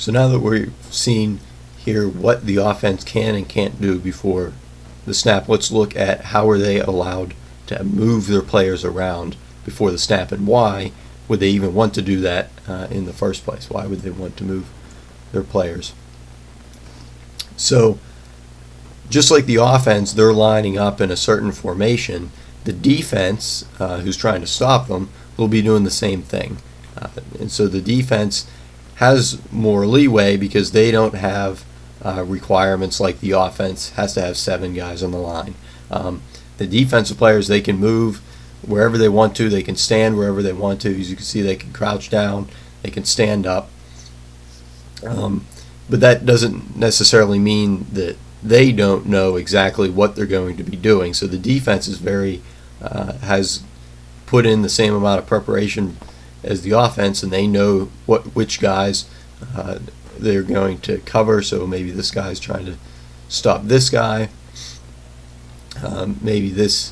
So now that we've seen here what the offense can and can't do before the snap, let's look at how are they allowed to move their players around before the snap, and why would they even want to do that in the first place? Why would they want to move their players? So just like the offense, they're lining up in a certain formation. The defense, who's trying to stop them, will be doing the same thing. And so the defense has more leeway because they don't have requirements like the offense has to have 7 guys on the line. The defensive players, they can move wherever they want to. They can stand wherever they want to. As you can see, they can crouch down. They can stand up. But that doesn't necessarily mean that they don't know exactly what they're going to be doing. So the defense is has put in the same amount of preparation as the offense, and they know which guys they're going to cover. So maybe this guy's trying to stop this guy. Maybe this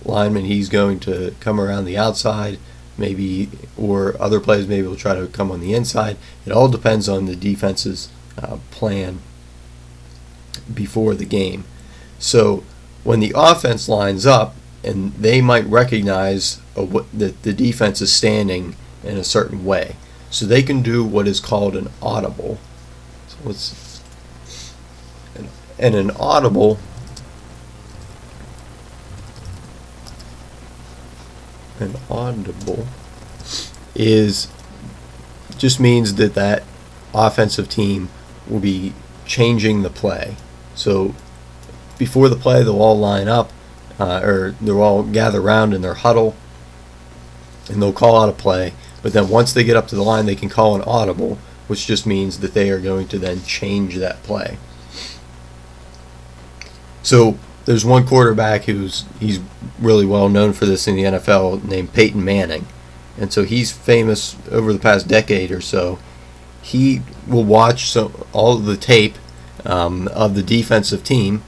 lineman, he's going to come around the outside. Maybe, or other players maybe will try to come on the inside. It all depends on the defense's plan before the game. So when the offense lines up, and they might recognize that the defense is standing in a certain way, so they can do what is called an audible. So an audible just means that offensive team will be changing the play. So before the play, they'll all line up, or they'll all gather around in their huddle, and they'll call out a play. But then once they get up to the line, they can call an audible, which just means that they are going to then change that play. So there's one quarterback he's really well known for this in the NFL, named Peyton Manning. And so he's famous over the past decade or so. He will watch all of the tape of the defensive team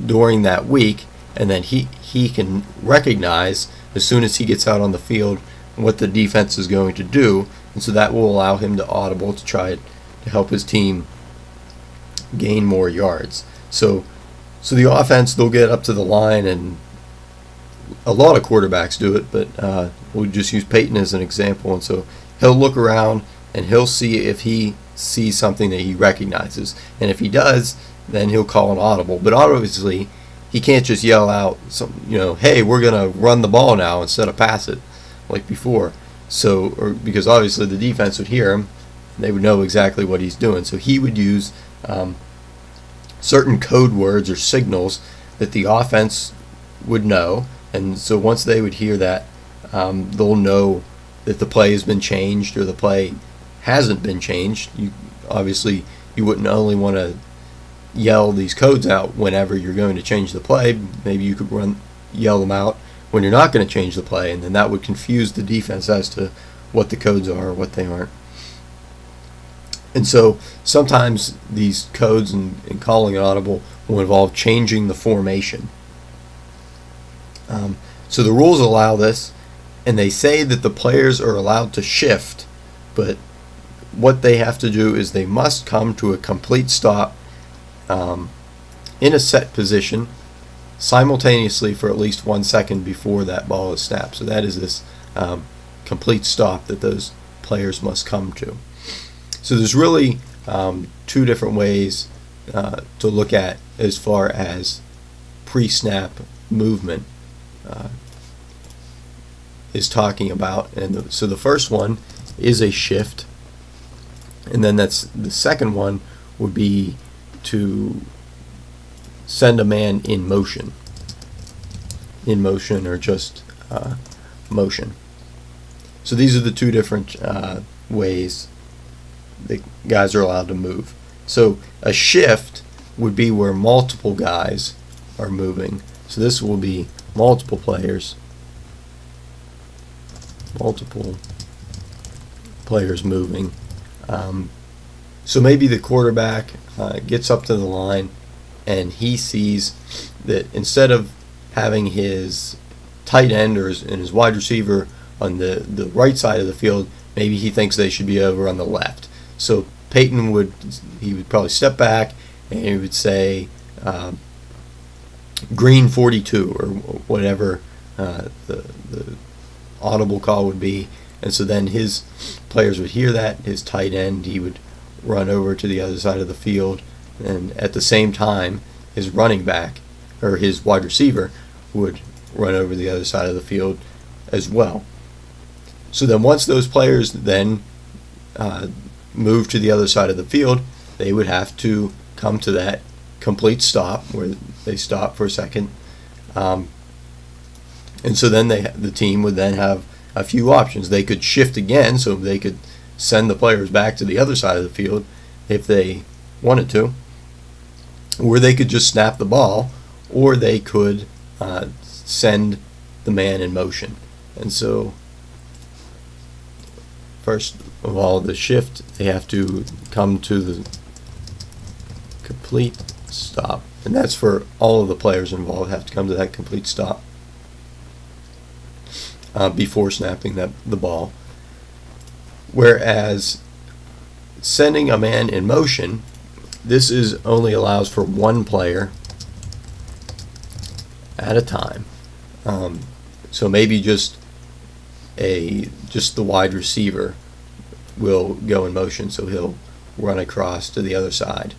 during that week, and then he can recognize as soon as he gets out on the field what the defense is going to do, and so that will allow him to audible to try to help his team gain more yards. So the offense, they'll get up to the line, and a lot of quarterbacks do it, but we'll just use Peyton as an example. And so he'll look around and he'll see if he sees something that he recognizes, and if he does, then he'll call an audible. But obviously, he can't just yell out, hey, we're going to run the ball now instead of pass it like before. Because obviously the defense would hear him, they would know exactly what he's doing. So he would use certain code words or signals that the offense would know, and so once they would hear that, they'll know that the play has been changed or the play hasn't been changed. Obviously you wouldn't only want to yell these codes out whenever you're going to change the play. Maybe you could yell them out when you're not going to change the play, and then that would confuse the defense as to what the codes are or what they aren't. And so sometimes these codes and calling an audible will involve changing the formation. So the rules allow this, and they say that the players are allowed to shift, but what they have to do is they must come to a complete stop in a set position simultaneously for at least 1 second before that ball is snapped. So that is this complete stop that those players must come to. So there's really 2 different ways to look at as far as pre-snap movement is talking about. And so the first one is a shift, and then the second one would be to send a man in motion or just motion. So these are the 2 different ways that guys are allowed to move. So a shift would be where multiple guys are moving. So this will be multiple players moving. So maybe the quarterback gets up to the line and he sees that instead of having his tight end and his wide receiver on the right side of the field, maybe he thinks they should be over on the left. So Peyton would probably step back and he would say green 42 or whatever the audible call would be. And so then his players would hear that. His tight end, he would run over to the other side of the field, and at the same time his running back or his wide receiver would run over the other side of the field as well. So then once those players then move to the other side of the field, they would have to come to that complete stop where they stop for a second. And so then the team would then have a few options. They could shift again, so they could send the players back to the other side of the field if they wanted to, or they could just snap the ball, or they could send the man in motion. And so first of all, the shift, they have to come to the complete stop, and that's for all of the players involved have to come to that complete stop before snapping the ball. Whereas sending a man in motion, this is only allows for one player at a time. So maybe just the wide receiver will go in motion, so he'll run across to the other side.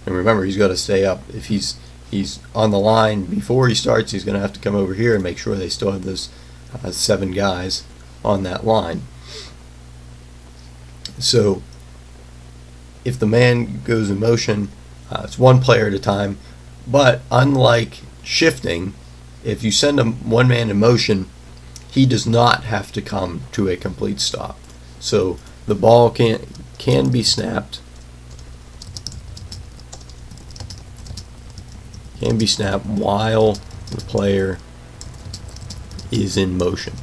And remember, he's got to stay up. If he's on the line before he starts, he's going to have to come over here and make sure they still have those 7 guys on that line. So if the man goes in motion, it's one player at a time. But unlike shifting, if you send one man in motion, he does not have to come to a complete stop. So the ball can be snapped. Can be snapped while the player is in motion.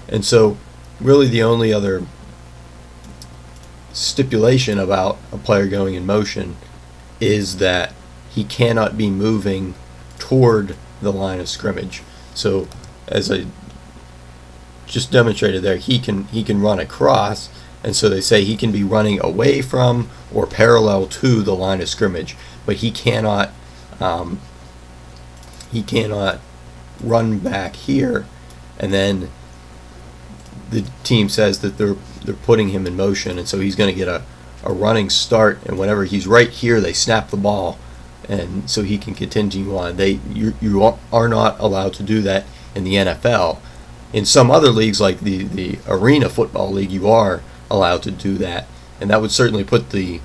And so really the only other stipulation about a player going in motion is that he cannot be moving toward the line of scrimmage. So as I just demonstrated there, he can run across, and so they say he can be running away from or parallel to the line of scrimmage, but he cannot run back here, and then the team says that they're putting him in motion, and so he's going to get a running start, and whenever he's right here, they snap the ball, and so he can continue on. You are not allowed to do that in the NFL. In some other leagues, like the Arena Football League, you are allowed to do that, and that would certainly put the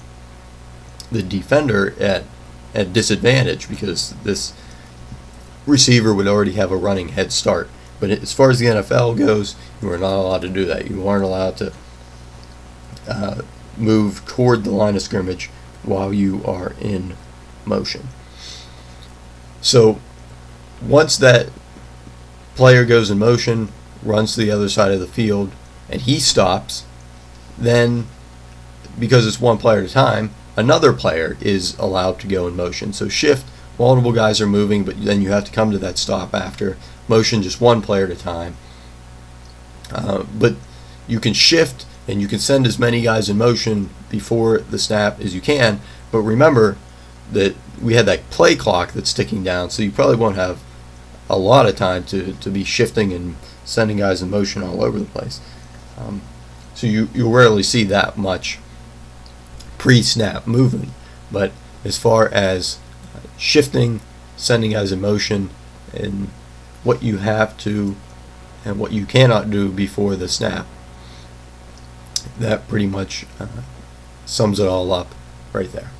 defender at disadvantage, because this receiver would already have a running head start. But as far as the NFL goes, you are not allowed to do that. You aren't allowed to move toward the line of scrimmage while you are in motion. So once that player goes in motion, runs to the other side of the field, and he stops, then because it's one player at a time, another player is allowed to go in motion. So shift, multiple guys are moving, but then you have to come to that stop after. Motion, just one player at a time. But you can shift and you can send as many guys in motion before the snap as you can. But remember that we had that play clock that's ticking down, so you probably won't have a lot of time to be shifting and sending guys in motion all over the place. So you rarely see that much pre-snap movement. But as far as shifting, sending guys in motion, and what you have to and what you cannot do before the snap, that pretty much sums it all up right there.